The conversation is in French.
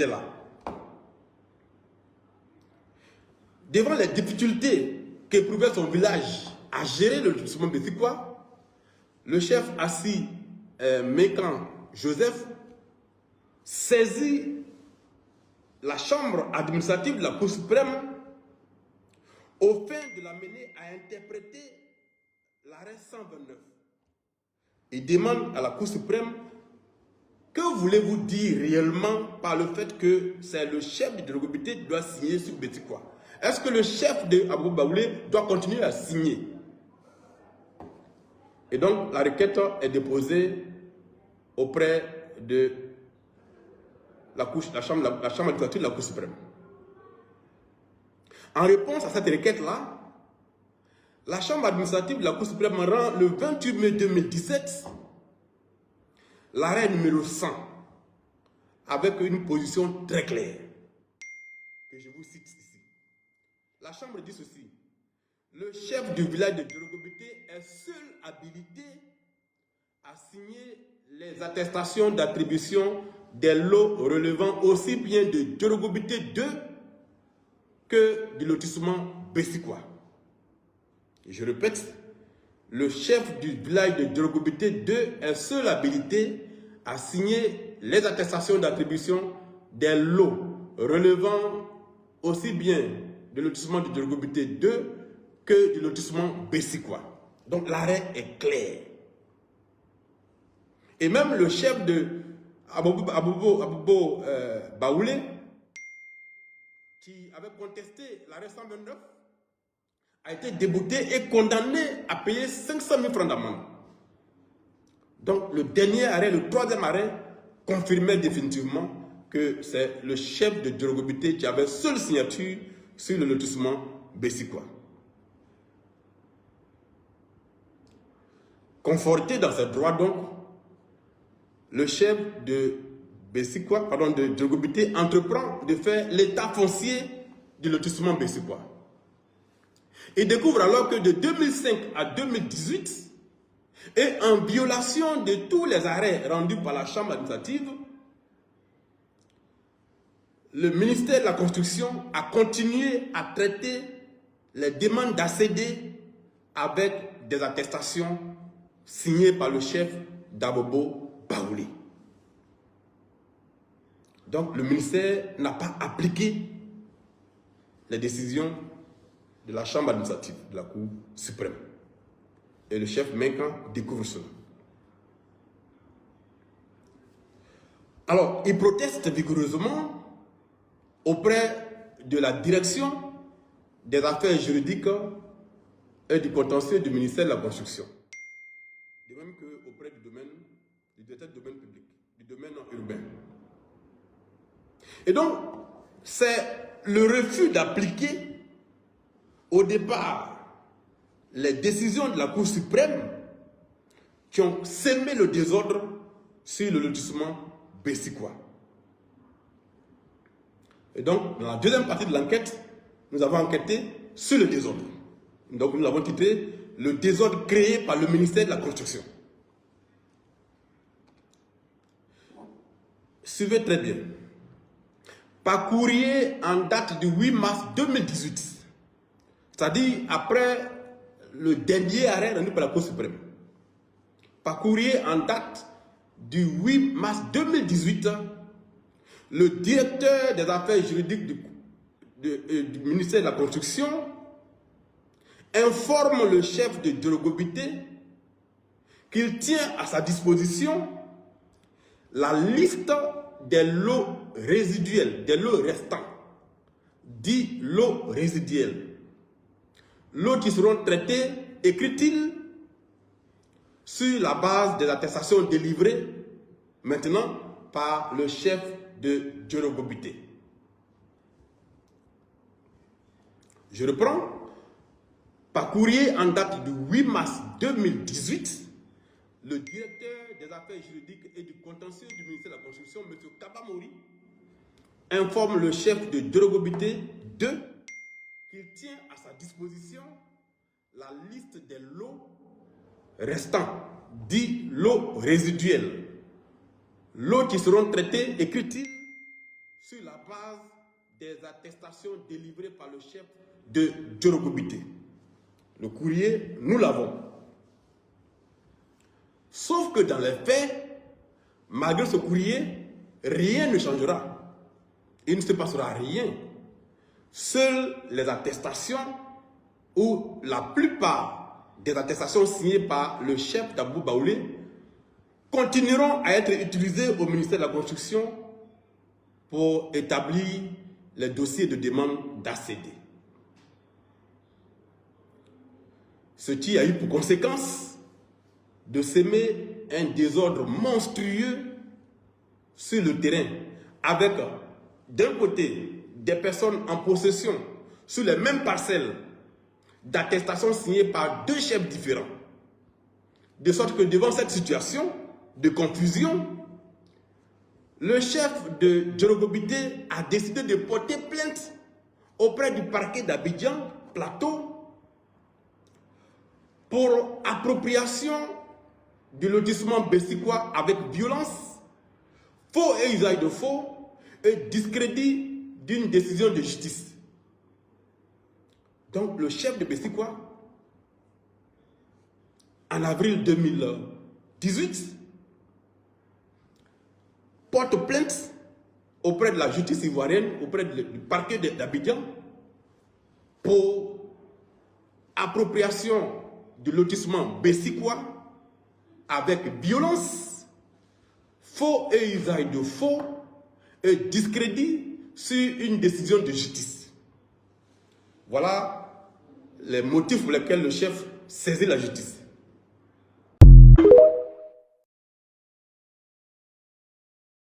là. Devant les difficultés qu'éprouvait son village à gérer le lotissement Bessikwa, le chef assis Mécan Joseph saisit la chambre administrative de la Cour suprême au fin de l'amener à interpréter l'arrêt 129. Il demande à la Cour suprême: que voulez-vous dire réellement par le fait que c'est le chef de Djorogobité qui doit signer sur Bessikwa? Est-ce que le chef de Abou Baoulé doit continuer à signer? Et donc la requête est déposée auprès de la chambre administrative de la Cour suprême. En réponse à cette requête-là, la chambre administrative de la Cour suprême rend le 28 mai 2017 l'arrêt numéro 100 avec une position très claire que je vous cite ici. La chambre dit ceci: le chef du village de Djorogobité est seul habilité à signer les attestations d'attribution des lots relevant aussi bien de Djorogobité 2 que du lotissement Bessikwa. Je répète, le chef du village de Djorogobité 2 est seul habilité à signer les attestations d'attribution des lots relevant aussi bien du lotissement de Djorogobité 2 que du lotissement Bessikwa. Donc l'arrêt est clair. Et même le chef de Abou Baoulé, qui avait contesté l'arrêt 129, a été débouté et condamné à payer 500 000 francs d'amende. Donc le dernier arrêt, le troisième arrêt, confirmait définitivement que c'est le chef de Djorogobité qui avait seule signature sur le lotissement Bessikwa. Conforté dans ses droits donc, le chef de Bessikwa, pardon, de Djorogobité entreprend de faire l'état foncier du lotissement Bessikwa. Il découvre alors que de 2005 à 2018, et en violation de tous les arrêts rendus par la Chambre administrative, le ministère de la Construction a continué à traiter les demandes d'ACD avec des attestations signées par le chef d'Abou Baoulé. Donc le ministère n'a pas appliqué les décisions de la Chambre administrative de la Cour suprême. Et le chef Mécan découvre cela. Alors, il proteste vigoureusement auprès de la direction des affaires juridiques et du contentieux du ministère de la Construction. De même qu'auprès du directeur du domaine public, du domaine urbain. Et donc, c'est le refus d'appliquer au départ les décisions de la Cour suprême qui ont sémé le désordre sur le lotissement Bessikwa. Et donc, dans la deuxième partie de l'enquête, nous avons enquêté sur le désordre. Donc, nous l'avons titré « Le désordre créé par le ministère de la Construction ». Suivez très bien. Par courrier en date du 8 mars 2018, c'est-à-dire après le dernier arrêt rendu par la Cour suprême. Par courrier en date du 8 mars 2018, le directeur des affaires juridiques du ministère de la Construction informe le chef de Djorogobité qu'il tient à sa disposition la liste des lots résiduels, des lots restants, dits lots résiduels. Lots qui seront traités, écrit-il, sur la base des attestations délivrées maintenant par le chef de Djorogobité. Je reprends. Par courrier en date du 8 mars 2018, le directeur des affaires juridiques et du contentieux du ministère de la Construction, M. Kabamori, informe le chef de Djorogobité qu'il tient à sa disposition la liste des lots restants, dits lots résiduels. Lots qui seront traités, écrit-il, sur la base des attestations délivrées par le chef de Djorogobité. Le courrier, nous l'avons. Sauf que dans les faits, malgré ce courrier, rien ne changera. Il ne se passera rien. Seules les attestations ou la plupart des attestations signées par le chef d'Abou Baoulé continueront à être utilisées au ministère de la Construction pour établir les dossiers de demande d'ACD. Ce qui a eu pour conséquence de s'aimer un désordre monstrueux sur le terrain, avec d'un côté des personnes en possession sur les mêmes parcelles d'attestations signées par deux chefs différents. De sorte que devant cette situation de confusion, le chef de Djorogobité a décidé de porter plainte auprès du parquet d'Abidjan, Plateau, pour appropriation du lotissement bessikwa avec violence, faux et usage de faux et discrédit d'une décision de justice. Donc le chef de bessikwa, en avril 2018, porte plainte auprès de la justice ivoirienne, auprès du parquet d'Abidjan, pour appropriation du lotissement bessikwa avec violence, faux et usage de faux et discrédit sur une décision de justice. Voilà les motifs pour lesquels le chef saisit la justice.